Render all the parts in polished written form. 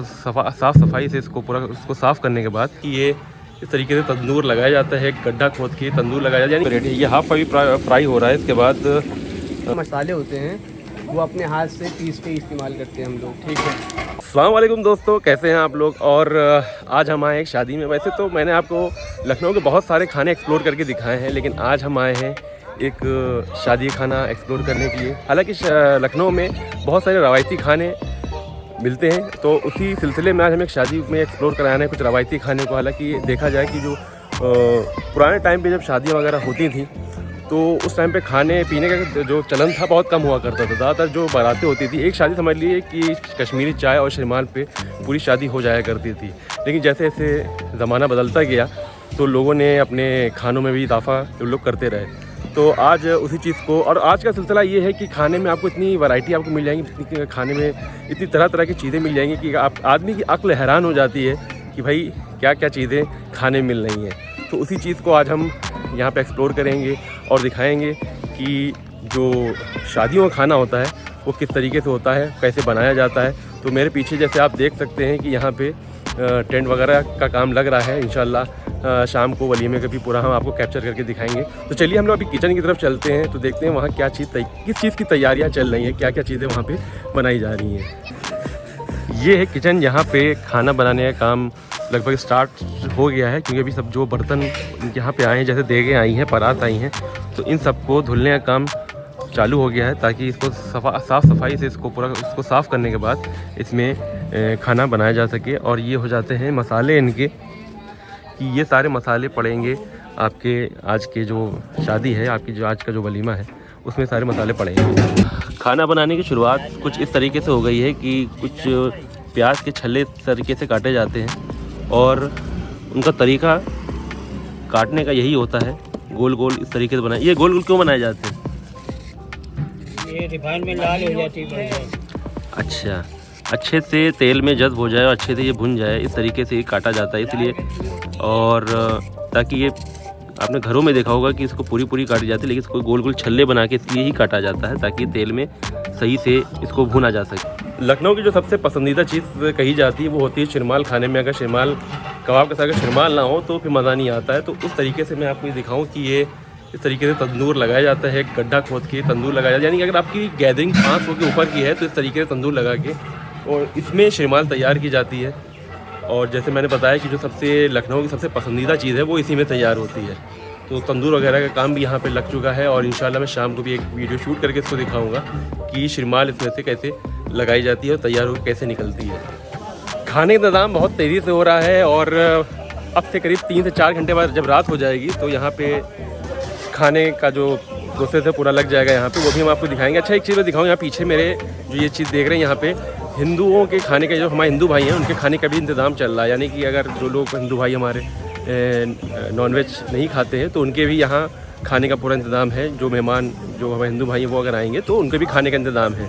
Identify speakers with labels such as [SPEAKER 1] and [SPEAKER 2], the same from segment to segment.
[SPEAKER 1] साफ़ सफाई से इसको पूरा उसको साफ़ करने के बाद कि ये इस तरीके से तंदूर लगाया जाता है। गड्ढा खोद के तंदूर लगाया जाता है, यानी रेडी। ये हाफ फ्राई हो रहा है। इसके बाद
[SPEAKER 2] मसाले होते हैं वो अपने हाथ से पीस के इस्तेमाल करते हैं हम लोग। ठीक है।
[SPEAKER 1] अस्सलाम वालेकुम दोस्तों, कैसे हैं आप लोग। और आज हम आए एक शादी में। वैसे तो मैंने आपको लखनऊ के बहुत सारे खाने एक्सप्लोर करके दिखाए हैं, लेकिन आज हम आए हैं एक शादी खाना एक्सप्लोर करने के लिए। हालांकि लखनऊ में बहुत सारे रवायती खाने मिलते हैं, तो उसी सिलसिले में आज हमें एक शादी में एक्सप्लोर कराना है कुछ रवायती खाने को। हालांकि देखा जाए कि जो पुराने टाइम पे जब शादियां वगैरह होती थी तो उस टाइम पे खाने पीने का जो चलन था बहुत कम हुआ करता था। ज़्यादातर जो बारातें होती थी, एक शादी समझ लीजिए कि कश्मीरी चाय और शरमाल पे पूरी शादी हो जाया करती थी। लेकिन जैसे जैसे ज़माना बदलता गया तो लोगों ने अपने खानों में भी इजाफा लोग करते रहे। तो आज उसी चीज़ को, और आज का सिलसिला ये है कि खाने में आपको इतनी वैरायटी आपको मिल जाएंगी, खाने में इतनी तरह तरह की चीज़ें मिल जाएंगी कि आप आदमी की अक्ल हैरान हो जाती है कि भाई क्या क्या चीज़ें खाने में मिल रही हैं। तो उसी चीज़ को आज हम यहाँ पे एक्सप्लोर करेंगे और दिखाएंगे कि जो शादियों का खाना होता है वो किस तरीके से होता है, कैसे बनाया जाता है। तो मेरे पीछे जैसे आप देख सकते हैं कि यहाँ पे टेंट वगैरह का काम लग रहा है। इंशाल्लाह शाम को वलीमे का भी पूरा हम आपको कैप्चर करके दिखाएंगे। तो चलिए हम लोग अभी किचन की तरफ चलते हैं, तो देखते हैं वहाँ क्या चीज़ किस चीज़ की तैयारियाँ चल रही हैं, क्या क्या चीज़ें वहाँ पे बनाई जा रही हैं। ये है किचन, यहाँ पे खाना बनाने का काम लगभग स्टार्ट हो गया है, क्योंकि अभी सब जो बर्तन यहाँ पे आए हैं, जैसे देगें आई हैं, परात आई हैं, तो इन सबको धुलने का काम चालू हो गया है, ताकि इसको साफ़ सफाई से इसको पूरा उसको साफ़ करने के बाद इसमें खाना बनाया जा सके। और ये हो जाते हैं मसाले इनके, कि ये सारे मसाले पड़ेंगे आपके आज के जो शादी है, आपकी जो आज का जो वलीमा है, उसमें सारे मसाले पड़ेंगे। खाना बनाने की शुरुआत कुछ इस तरीके से हो गई है कि कुछ प्याज के छल्ले इस तरीके से काटे जाते हैं, और उनका तरीका काटने का यही होता है, गोल गोल इस तरीके से बनाए। ये गोल गोल क्यों बनाए जाते हैं?
[SPEAKER 2] ये रिफाइन में लाल हो जाती है।
[SPEAKER 1] अच्छा, अच्छे से तेल में जज्ब हो जाए और अच्छे से ये भुन जाए, इस तरीके से ये काटा जाता है इसलिए। और ताकि ये आपने घरों में देखा होगा कि इसको पूरी पूरी काटी जाती है, लेकिन इसको गोल गोल छल्ले बना के इसलिए ही काटा जाता है, ताकि तेल में सही से इसको भुना जा सके। लखनऊ की जो सबसे पसंदीदा चीज़ कही जाती है वो होती है शरमाल। खाने में अगर शरमाल कबाब के साथ अगर शरमाल ना हो तो फिर मज़ा नहीं आता है। तो उस तरीके से मैं आपको ये दिखाऊँ कि ये इस तरीके से तंदूर लगाया जाता है, गड्ढा खोद के तंदूर लगाया जाता है। यानी कि अगर आपकी गैदरिंग 500 के ऊपर की है तो इस तरीके से तंदूर लगा के और इसमें शरमाल तैयार की जाती है। और जैसे मैंने बताया कि जो सबसे लखनऊ की सबसे पसंदीदा चीज़ है वो इसी में तैयार होती है। तो तंदूर वगैरह का काम भी यहाँ पे लग चुका है, और इंशाल्लाह मैं शाम को भी एक वीडियो शूट करके इसको दिखाऊंगा कि शरमाल इसमें से कैसे लगाई जाती है और तैयार होकर कैसे निकलती है। खाने का इंतज़ाम बहुत तेज़ी से हो रहा है, और अब से करीब 3 से 4 घंटे बाद जब रात हो जाएगी तो यहाँ पे खाने का जो प्रोसेस है पूरा लग जाएगा यहाँ पे, वो भी हम आपको दिखाएंगे। अच्छा, एक चीज़ मैं दिखाऊँ, यहाँ पीछे मेरे जो ये चीज़ देख रहे हैं, यहाँ पे हिंदुओं के खाने का, जो हमारे हिंदू भाई हैं उनके खाने का भी इंतज़ाम चल रहा है। यानी कि अगर जो लोग हिंदू भाई हमारे नॉनवेज नहीं खाते हैं तो उनके भी यहाँ खाने का पूरा इंतज़ाम है। जो मेहमान जो हमारे हिंदू भाई हैं वो अगर आएंगे तो उनके भी खाने का इंतज़ाम है।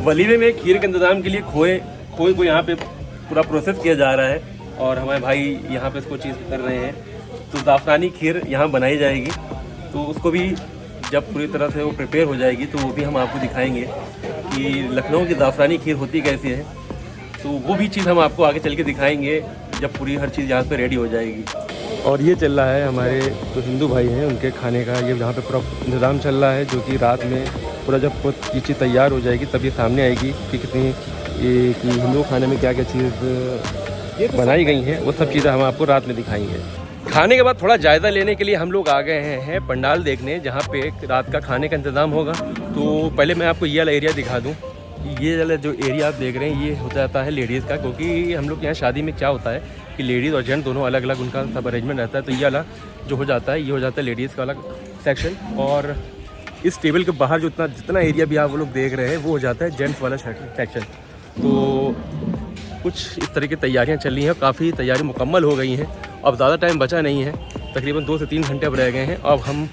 [SPEAKER 1] वलीमे में खीर के इंतज़ाम के लिए खोए को यहाँ पे पूरा प्रोसेस किया जा रहा है, और हमारे भाई यहाँ पे इसको चीज़ कर रहे हैं। तो ज़ाफ़रानी खीर यहाँ बनाई जाएगी, तो उसको भी जब पूरी तरह से वो प्रिपेयर हो जाएगी तो वो भी हम आपको दिखाएंगे कि लखनऊ की ज़ाफ़रानी खीर होती कैसी है। तो वो भी चीज़ हम आपको आगे चल के दिखाएंगे जब पूरी हर चीज़ यहाँ पे रेडी हो जाएगी। और ये चल रहा है हमारे जो हिंदू भाई हैं उनके खाने का, ये यहाँ पे पूरा इंतज़ाम चल रहा है, जो कि रात में पूरा जब ये चीज़ तैयार हो जाएगी तब ये सामने आएगी कि कितनी ये कि हिंदू खाने में क्या क्या चीज़ बनाई गई हैं, वो सब चीज़ें हम आपको रात में दिखाएंगे। खाने के बाद थोड़ा जायज़ा लेने के लिए हम लोग आ गए हैं पंडाल देखने, जहाँ पे रात का खाने का इंतज़ाम होगा। तो पहले मैं आपको ये वाला एरिया दिखा दूँ। ये वाला जो एरिया आप देख रहे हैं ये हो जाता है लेडीज़ का, क्योंकि हम लोग यहाँ शादी में क्या होता है कि लेडीज़ और जेंट्स दोनों अलग अलग उनका सब अरेंजमेंट रहता है। तो ये वाला जो हो जाता है, ये हो जाता है लेडीज़ का अलग सेक्शन, और इस टेबल के बाहर जो जितना एरिया भी आप लोग देख रहे हैं वो हो जाता है जेंट्स वाला सेक्शन। तो कुछ इस तरह की तैयारियाँ चल रही हैं, काफ़ी तैयारी मुकम्मल हो गई हैं। अब ज़्यादा टाइम बचा नहीं है, तकरीबन 2 से 3 घंटे अब रह गए हैं। अब हम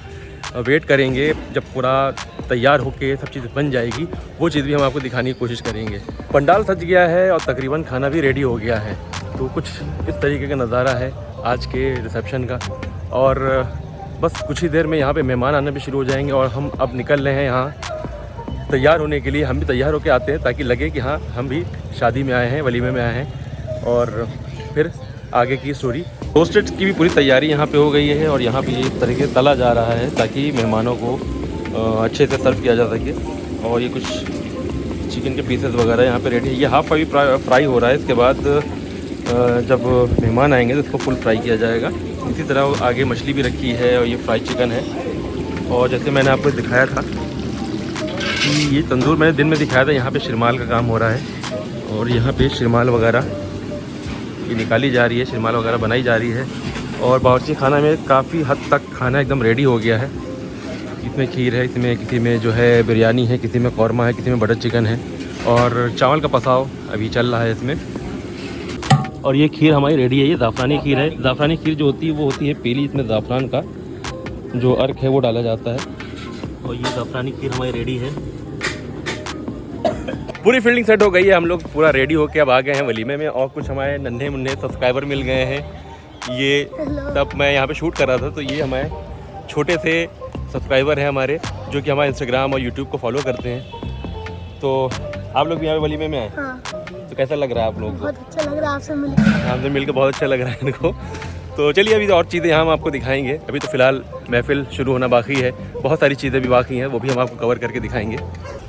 [SPEAKER 1] वेट करेंगे जब पूरा तैयार होके सब चीज़ बन जाएगी, वो चीज़ भी हम आपको दिखाने की कोशिश करेंगे। पंडाल सज गया है और तकरीबन खाना भी रेडी हो गया है। तो कुछ इस तरीके का नज़ारा है आज के रिसेप्शन का, और बस कुछ ही देर में यहाँ पे मेहमान आना भी शुरू हो जाएंगे और हम अब निकल रहे हैं यहाँ तैयार होने के लिए हम भी तैयार होकर आते हैं ताकि लगे कि हाँ हम भी शादी में आए हैं, वलीमे में आए हैं। और फिर आगे की स्टोरी। रोस्टेड की भी पूरी तैयारी यहाँ पे हो गई है और यहाँ पे इस तरीके तला जा रहा है ताकि मेहमानों को अच्छे से सर्व किया जा सके। और ये कुछ चिकन के पीसेस वगैरह यहाँ पे रेडी है। ये हाफ अभी फ्राई हो रहा है, इसके बाद जब मेहमान आएंगे तो इसको फुल फ्राई किया जाएगा। इसी तरह आगे मछली भी रखी है और ये फ्राई चिकन है। और जैसे मैंने आपको दिखाया था कि ये तंदूर मैंने दिन में दिखाया था, यहाँ पे शिरमाल का काम हो रहा है और यहाँ पे शिरमाल वगैरह ये निकाली जा रही है, शिरमाल वगैरह बनाई जा रही है। और बावर्ची खाना में काफ़ी हद तक खाना एकदम रेडी हो गया है। इसमें खीर है, इसमें किसी में जो है बिरयानी है, किसी में कौरमा है, किसी में बटर चिकन है और चावल का पसाव अभी चल रहा है इसमें। और ये खीर हमारी रेडी है। ये ज़ाफ़रानी खीर है। ज़ाफ़रानी खीर जो होती है वो होती है पीली, इसमें ज़ाफ़रान का जो अर्क है वो डाला जाता है। और ये ज़ाफ़रानी खीर हमारी रेडी है। पूरी फील्डिंग सेट हो गई है, हम लोग पूरा रेडी होके अब आ गए हैं वलीमे में। और कुछ हमारे नन्हे मुन्ने सब्सक्राइबर मिल गए हैं। ये तब मैं यहाँ पे शूट कर रहा था, तो ये हमारे छोटे से सब्सक्राइबर हैं हमारे, जो कि हमारे इंस्टाग्राम और यूट्यूब को फॉलो करते हैं। तो आप लोग भी यहाँ पे वलीमे में आए?
[SPEAKER 3] हाँ।
[SPEAKER 1] तो कैसा लग रहा है आप लोगों को?
[SPEAKER 3] बहुत अच्छा लग रहा है आपसे मिलकर।
[SPEAKER 1] आपसे मिलकर बहुत अच्छा लग रहा है इनको। तो चलिए अभी और चीज़ें यहाँ हम आपको दिखाएंगे। अभी तो फ़िलहाल महफ़िल शुरू होना बाकी है, बहुत सारी चीज़ें भी बाकी हैं, वो भी हम आपको कवर करके दिखाएंगे।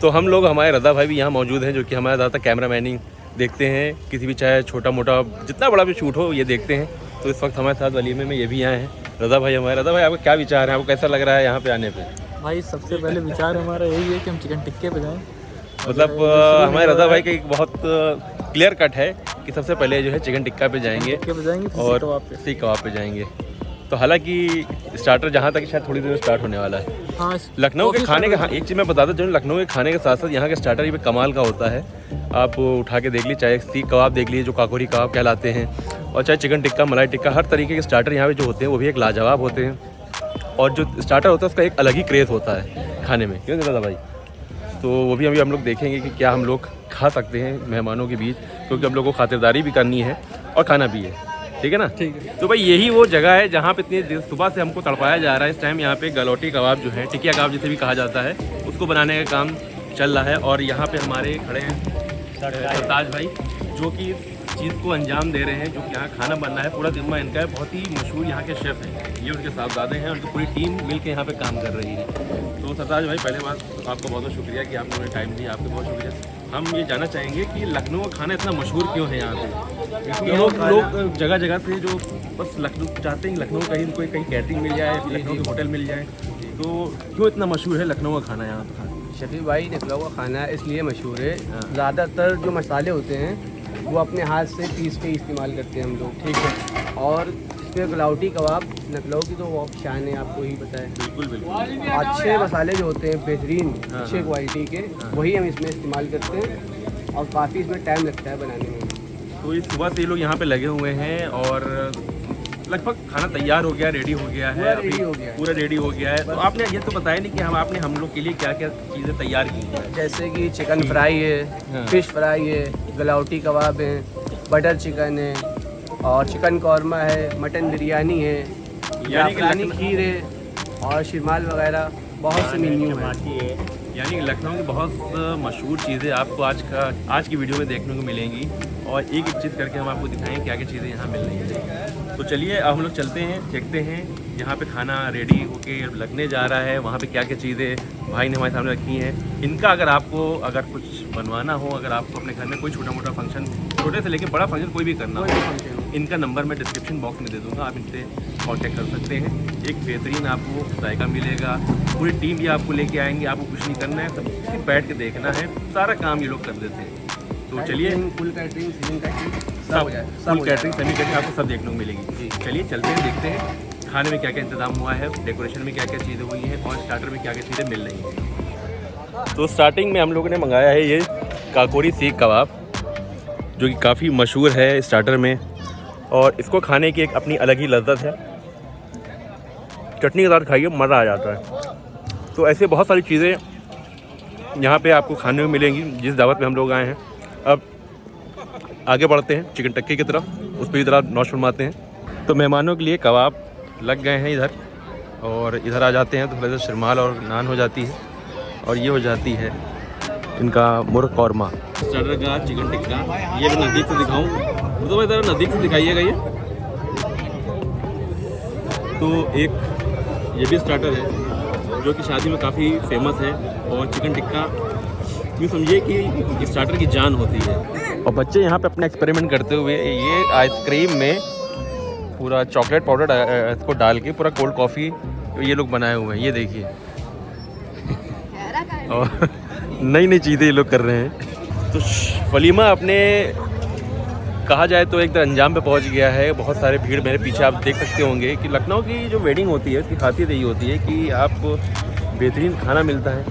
[SPEAKER 1] तो हम लोग, हमारे रज़ा भाई भी यहाँ मौजूद हैं, जो कि हमारा ज़्यादातर कैमरा मैनिंग देखते हैं, किसी भी चाहे छोटा मोटा जितना बड़ा भी शूट हो ये देखते हैं। तो इस वक्त हमारे साथ वलीमे में ये भी आए हैं रज़ा भाई हमारे। रज़ा भाई आपका क्या विचार है, आपको कैसा लग रहा है यहाँ पे आने पे?
[SPEAKER 4] भाई सबसे पहले विचार हमारा यही है कि हम चिकन टिक्के पे जाएं।
[SPEAKER 1] मतलब हमारे रज़ा भाई का एक बहुत क्लियर कट है कि सबसे पहले जो है चिकन टिक्का पे जाएंगे और सीख कबाब पे जाएंगे। तो हालांकि स्टार्टर जहाँ तक शायद थोड़ी देर में स्टार्ट होने वाला है।
[SPEAKER 4] हाँ,
[SPEAKER 1] लखनऊ के खाने का, हाँ एक चीज़ मैं बता दूँ, जो लखनऊ के खाने के साथ साथ यहाँ के स्टार्टर भी कमाल का होता है। आप उठा के देख लीजिए, चाहे सीख कबाब देख लीजिए जो काकोरी कबाब कहलाते हैं, और चाहे चिकन टिक्का, मलाई टिक्का, हर तरीके के स्टार्टर यहाँ पे जो होते हैं वो भी एक लाजवाब होते हैं। और जो स्टार्टर होता है उसका एक अलग ही क्रेज़ होता है खाने में, क्यों दादा भाई? तो वो भी अभी हम लोग देखेंगे कि क्या हम लोग खा सकते हैं मेहमानों के बीच, क्योंकि हम लोग को खातिरदारी भी करनी है और खाना भी है। ठीक है ना? ठीक है। तो भाई यही वो जगह है जहाँ पे इतनी सुबह से हमको तड़पाया जा रहा है। इस टाइम यहाँ पे गलौटी कबाब जो है, टिकिया कबाब जिसे भी कहा जाता है, उसको बनाने का काम चल रहा है। और यहाँ पे हमारे खड़े हैं सरताज भाई, जो कि इस चीज़ को अंजाम दे रहे हैं, जो कि यहाँ खाना बनना है पूरा जिम्मा इनका है। बहुत ही मशहूर यहाँ के शेफ़ हैं, ये उनके साहबजादे हैं, उनकी पूरी टीम मिलकर यहाँ पे काम कर रही है। तो सरताज भाई पहले बात आपका बहुत बहुत शुक्रिया कि आपने हमें टाइम दिया, आपका बहुत शुक्रिया। हम ये जानना चाहेंगे कि लखनऊ का खाना इतना मशहूर क्यों है यहाँ पे? लोग जगह जगह से जो बस लखनऊ चाहते हैं, लखनऊ कहीं कोई कहीं कैटरिंग मिल जाए, लखनऊ के होटल मिल जाए, तो क्यों इतना मशहूर है लखनऊ का खाना यहाँ पे?
[SPEAKER 2] शफी भाई, लखनऊ का खाना इसलिए मशहूर है, ज़्यादातर जो मसाले होते हैं वो अपने हाथ से पीस के इस्तेमाल करते हैं हम लोग। ठीक है। और इसमें गलौटी कबाब लखनऊ की तो वो शान है, आपको ही पता है।
[SPEAKER 1] बिल्कुल बिल्कुल।
[SPEAKER 2] अच्छे मसाले जो होते हैं बेहतरीन, अच्छे क्वालिटी के, वही हम इसमें इस्तेमाल करते हैं और काफ़ी इसमें टाइम लगता है बनाने में।
[SPEAKER 1] तो इस सुबह से ये लोग यहाँ पे लगे हुए हैं और लगभग खाना तैयार हो गया, रेडी हो गया है, पूरा रेडी हो गया है। तो आपने ये तो बताया नहीं कि आपने हम लोग के लिए क्या क्या चीज़ें तैयार की हैं?
[SPEAKER 2] जैसे कि चिकन फ्राई है, फिश फ्राई है, गलौटी कबाब है, बटर चिकन है और चिकन कौरमा है, मटन बिरयानी है, जाफरानी खीर है और शिरमाल वगैरह बहुत से मेन्यू है।
[SPEAKER 1] यानी लखनऊ की बहुत मशहूर चीज़ें आपको आज की वीडियो में देखने को मिलेंगी और एक एक चीज़ करके हम आपको दिखाएंगे क्या क्या चीज़ें यहाँ मिल रही हैं। तो चलिए अब हम लोग चलते हैं, देखते हैं यहाँ पे खाना रेडी होके लगने जा रहा है, वहाँ पे क्या क्या चीज़ें भाई ने हमारे सामने रखी हैं। इनका अगर कुछ बनवाना हो, अगर आपको अपने घर में कोई छोटा मोटा फंक्शन, छोटे से लेकर बड़ा फंक्शन कोई भी करना हो, इनका नंबर मैं डिस्क्रिप्शन बॉक्स में दे दूँगा, आप इनसे कांटेक्ट कर सकते हैं। एक बेहतरीन आपको जायका मिलेगा, पूरी टीम भी आपको लेके आएंगे, आपको कुछ नहीं करना है, सब सिर्फ बैठ के देखना है, सारा काम ये लोग कर देते हैं। तो चलिए
[SPEAKER 2] full catering, semi catering,
[SPEAKER 1] full catering, semi catering आपको सब देखने को मिलेगी। चलिए चलते हैं, देखते हैं खाने में क्या क्या इंतजाम हुआ है, डेकोरेशन में क्या क्या चीज़ें हुई हैं और स्टार्टर में क्या क्या चीज़ें मिल रही हैं। तो स्टार्टिंग में हम लोगों ने मंगाया है ये काकोरी सीख कबाब, जो कि काफ़ी मशहूर है स्टार्टर में, और इसको खाने की एक अपनी अलग ही लज्जत है। चटनी के साथ खाइए, मज़ा आ जाता है। तो ऐसे बहुत सारी चीज़ें यहाँ पे आपको खाने में मिलेंगी जिस दावत में हम लोग आए हैं। अब आगे बढ़ते हैं चिकन टिक्के की तरफ, उस पर इधर नौश फरमाते हैं। तो मेहमानों के लिए कबाब लग गए हैं इधर, और इधर आ जाते हैं तो थोड़ा सा शिरमाल और नान हो जाती है, और ये हो जाती है इनका मुर्ग कौरमा स्टार्टर का चिकन टिक्का। ये मैं नज़दीक से दिखाऊं तो भाई ज़रा नज़दीक से दिखाइएगा ये। तो एक ये भी स्टार्टर है जो कि शादी में काफ़ी फेमस है। और चिकन टिक्का यूँ समझिए कि स्टार्टर की जान होती है। और बच्चे यहाँ पे अपना एक्सपेरिमेंट करते हुए ये आइसक्रीम में पूरा चॉकलेट पाउडर इसको डाल के पूरा कोल्ड कॉफ़ी ये लोग बनाए हुए हैं, ये देखिए। और नई नई चीज़ें ये लोग कर रहे हैं। तो वलीमा अपने कहा जाए तो एक अंजाम पे पहुंच गया है। बहुत सारे भीड़ मेरे पीछे आप देख सकते होंगे कि लखनऊ की जो वेडिंग होती है उसकी खासियत यही होती है कि आपको बेहतरीन खाना मिलता है।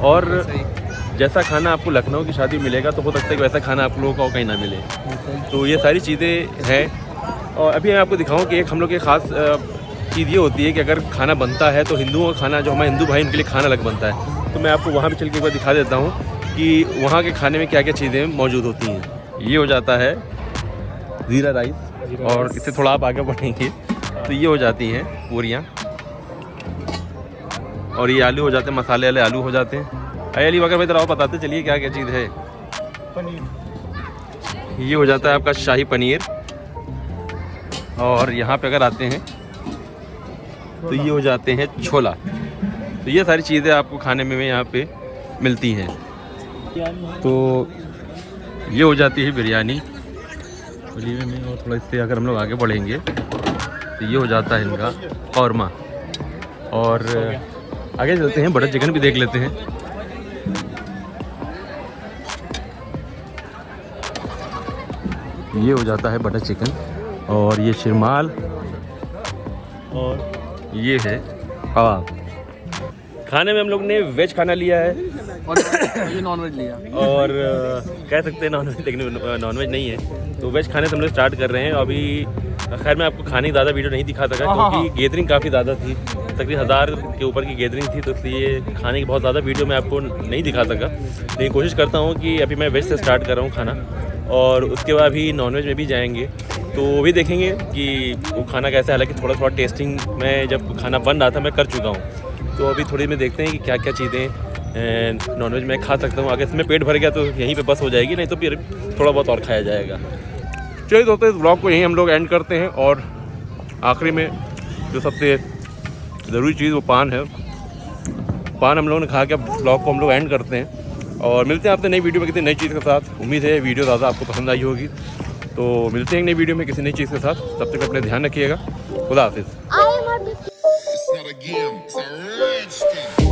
[SPEAKER 1] और जैसा खाना आपको लखनऊ की शादी मिलेगा तो हो सकता है कि वैसा खाना आप लोगों को कहीं ना मिले। तो ये सारी चीज़ें हैं। और अभी मैं आपको दिखाऊं कि एक हम लोग की ख़ास चीज़ ये होती है कि अगर खाना बनता है तो हिंदुओं का खाना, जो हमारे हिंदू भाई उनके लिए खाना अलग बनता है। तो मैं आपको वहाँ भी चल के एक बार दिखा देता हूँ कि वहाँ के खाने में क्या क्या चीज़ें मौजूद होती हैं। ये हो जाता है ज़ीरा राइस, और इससे थोड़ा आप आगे बढ़ेंगे तो ये हो जाती हैं पूरियाँ, और ये आलू हो जाते हैं, मसाले वाले आलू हो जाते हैं। अली वगैरह भाई आप बताते चलिए क्या क्या चीज़ है। पनीर, ये हो जाता है आपका शाही पनीर। और यहाँ पे अगर आते हैं तो ये हो जाते हैं छोला। तो ये सारी चीज़ें आपको खाने में यहाँ पे मिलती हैं। तो ये हो जाती है बिरयानी वलीमे में। और थोड़ा इससे अगर हम लोग आगे बढ़ेंगे तो ये हो जाता है इनका कौरमा। और आगे चलते हैं, बटर चिकन भी देख लेते हैं। ये हो जाता है बटर चिकन, और ये शिरमाल, और ये है कबाब। खाने में हम लोग ने वेज खाना लिया है
[SPEAKER 4] और ये नॉन वेज लिया।
[SPEAKER 1] और कह सकते हैं नॉन वेज, लेकिन नॉन वेज नहीं है। तो वेज खाने से हम लोग स्टार्ट कर रहे हैं। अभी खैर मैं आपको खाने की ज़्यादा वीडियो नहीं दिखा सका क्योंकि गैदरिंग काफ़ी ज़्यादा थी, तकरीबन 1000 के ऊपर की गैदरिंग थी। तो इसलिए खाने की बहुत ज़्यादा वीडियो मैं आपको नहीं दिखा सका। लेकिन कोशिश करता हूँ कि अभी मैं वेज से स्टार्ट कर रहा हूँ खाना, और उसके बाद भी नॉन वेज में भी जाएंगे तो वो भी देखेंगे कि वो खाना कैसा है। हालांकि थोड़ा थोड़ा टेस्टिंग मैं जब खाना बन रहा था मैं कर चुका हूँ। तो अभी थोड़ी में देखते हैं कि क्या क्या चीज़ें नॉनवेज में खा सकता हूँ। अगर इसमें पेट भर गया तो यहीं पे बस हो जाएगी, नहीं तो फिर थोड़ा बहुत और खाया जाएगा। चलिए दोस्तों, इस ब्लॉग को यहीं हम लोग एंड करते हैं। और आखिरी में जो सबसे ज़रूरी चीज़ वो पान है। पान हम लोगों ने खा के ब्लॉग को हम लोग एंड करते हैं, और मिलते हैं आपसे नई वीडियो में किसी नई चीज़ के साथ। उम्मीद है वीडियो ज़्यादा आपको पसंद आई होगी। तो मिलते हैं नई वीडियो में किसी नई चीज़ के साथ। तब तक अपने ध्यान रखिएगा। खुदा हाफिज़।
[SPEAKER 3] I am a
[SPEAKER 5] It's not a game, it's a rich thing.